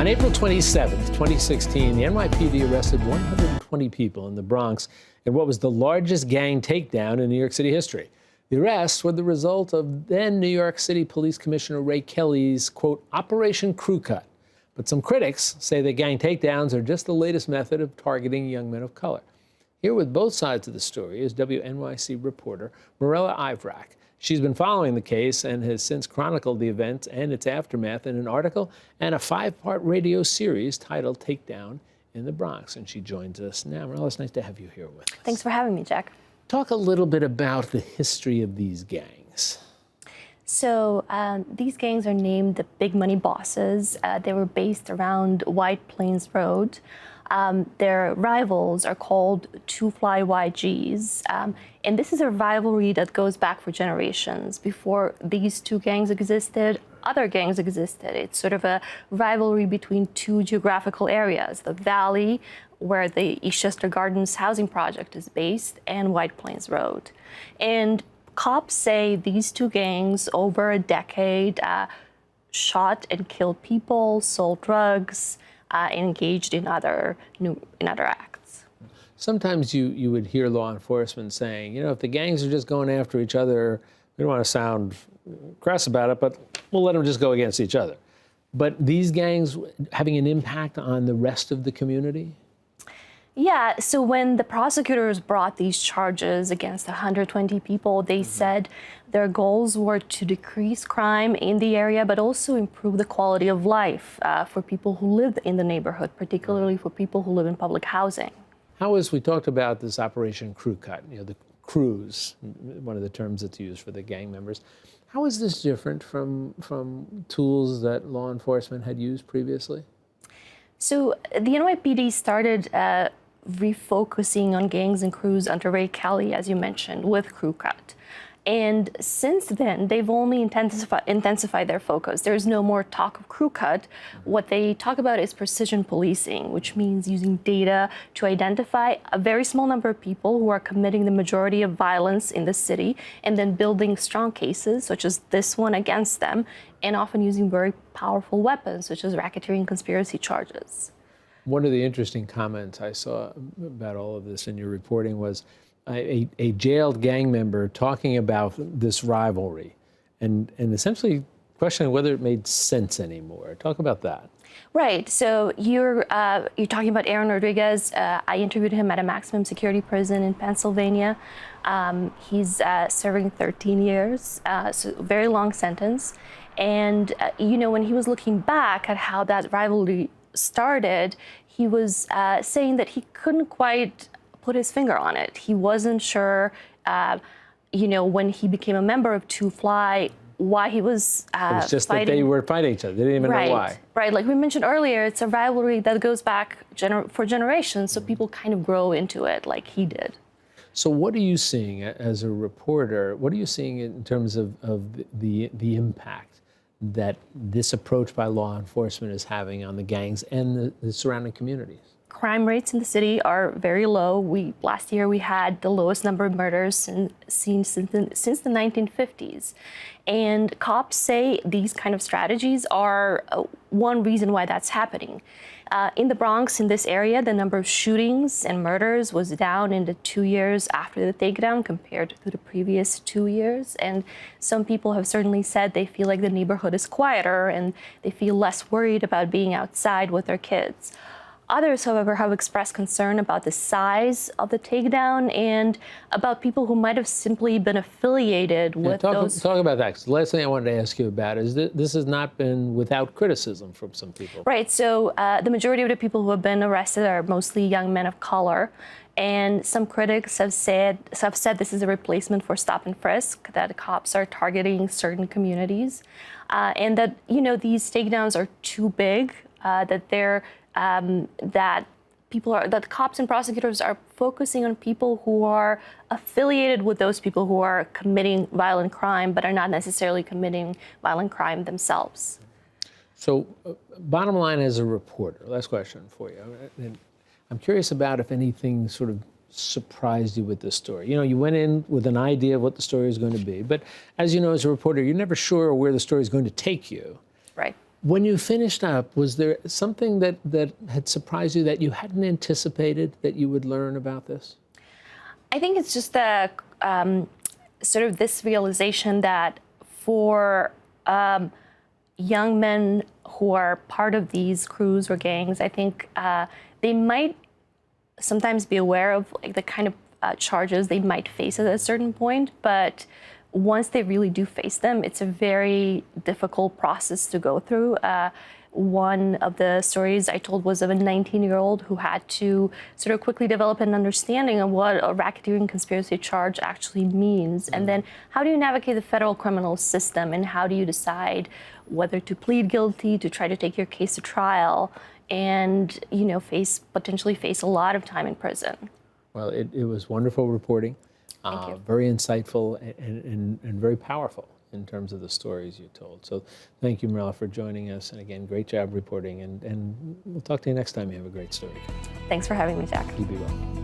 On April 27, 2016, the NYPD arrested 120 people in the Bronx in what was the largest gang takedown in New York City history. The arrests were the result of then New York City Police Commissioner Ray Kelly's, quote, Operation Crew Cut. But some critics say that gang takedowns are just the latest method of targeting young men of color. Here with both sides of the story is WNYC reporter Marella Ivrak. She's been following the case and has since chronicled the event and its aftermath in an article and a 5-part radio series titled Takedown in the Bronx. And she joins us now. Marella, it's nice to have you here with us. Thanks for having me, Jack. Talk a little bit about the history of these gangs. So these gangs are named the Big Money Bosses. They were based around White Plains Road. Their rivals are called Two Fly YGs. And this is a rivalry that goes back for generations. Before these two gangs existed, other gangs existed. It's sort of a rivalry between two geographical areas, the Valley, where the Eastchester Gardens housing project is based, and White Plains Road. And cops say these two gangs over a decade shot and killed people, sold drugs, engaged in other acts. Sometimes you would hear law enforcement saying, you know, if the gangs are just going after each other, we don't want to sound crass about it, but we'll let them just go against each other. But these gangs having an impact on the rest of the community? Yeah, so when the prosecutors brought these charges against 120 people, they said their goals were to decrease crime in the area, but also improve the quality of life for people who live in the neighborhood, particularly for people who live in public housing. How is, we talked about this Operation Crew Cut, you know, the crews, one of the terms that's used for the gang members. How is this different from tools that law enforcement had used previously? So the NYPD started refocusing on gangs and crews under Ray Kelly, as you mentioned, with Crew Cut. And since then, they've only intensified their focus. There's no more talk of Crew Cut. What they talk about is precision policing, which means using data to identify a very small number of people who are committing the majority of violence in the city, and then building strong cases, such as this one, against them, and often using very powerful weapons, such as racketeering conspiracy charges. One of the interesting comments I saw about all of this in your reporting was a jailed gang member talking about this rivalry and essentially questioning whether it made sense anymore. Talk about that. Right. So you're talking about Aaron Rodriguez. I interviewed him at a maximum security prison in Pennsylvania. He's serving 13 years, so a very long sentence. And, you know, when he was looking back at how that rivalry started, he was saying that he couldn't quite put his finger on it. He wasn't sure, you know, when he became a member of Two Fly, why he was it was just fighting. That they were fighting each other. They didn't even know why. Right. Like we mentioned earlier, it's a rivalry that goes back for generations, so people kind of grow into it like he did. So what are you seeing as a reporter? What are you seeing in terms of the impact that this approach by law enforcement is having on the gangs and the surrounding communities? Crime rates in the city are very low. Last year we had the lowest number of murders seen since the 1950s. And cops say these kind of strategies are one reason why that's happening. In the Bronx, in this area, the number of shootings and murders was down in the 2 years after the takedown compared to the previous 2 years. And some people have certainly said they feel like the neighborhood is quieter and they feel less worried about being outside with their kids. Others, however, have expressed concern about the size of the takedown and about people who might have simply been affiliated with those. Talk about that. 'Cause the last thing I wanted to ask you about is that this has not been without criticism from some people. Right. So the majority of the people who have been arrested are mostly young men of color. And some critics have said this is a replacement for stop and frisk, that cops are targeting certain communities, and that, you know, these takedowns are too big, that they're that cops and prosecutors are focusing on people who are affiliated with those people who are committing violent crime, but are not necessarily committing violent crime themselves. So, bottom line as a reporter, last question for you. And I'm curious about if anything sort of surprised you with this story. You know, you went in with an idea of what the story is going to be, but as you know, as a reporter, you're never sure where the story is going to take you. Right. When you finished up, was there something that had surprised you that you hadn't anticipated that you would learn about this? I think it's just the sort of this realization that for young men who are part of these crews or gangs, I think they might sometimes be aware of like the kind of charges they might face at a certain point, but once they really do face them, it's a very difficult process to go through. One of the stories I told was of a 19-year-old who had to sort of quickly develop an understanding of what a racketeering conspiracy charge actually means. And then how do you navigate the federal criminal system, and how do you decide whether to plead guilty, to try to take your case to trial, and potentially face a lot of time in prison. Well, it was wonderful reporting, Thank you. very insightful and very powerful in terms of the stories you told. So thank you, Mirella, for joining us. And again, great job reporting. And we'll talk to you next time you have a great story. Thanks for having me, Jack. You be well.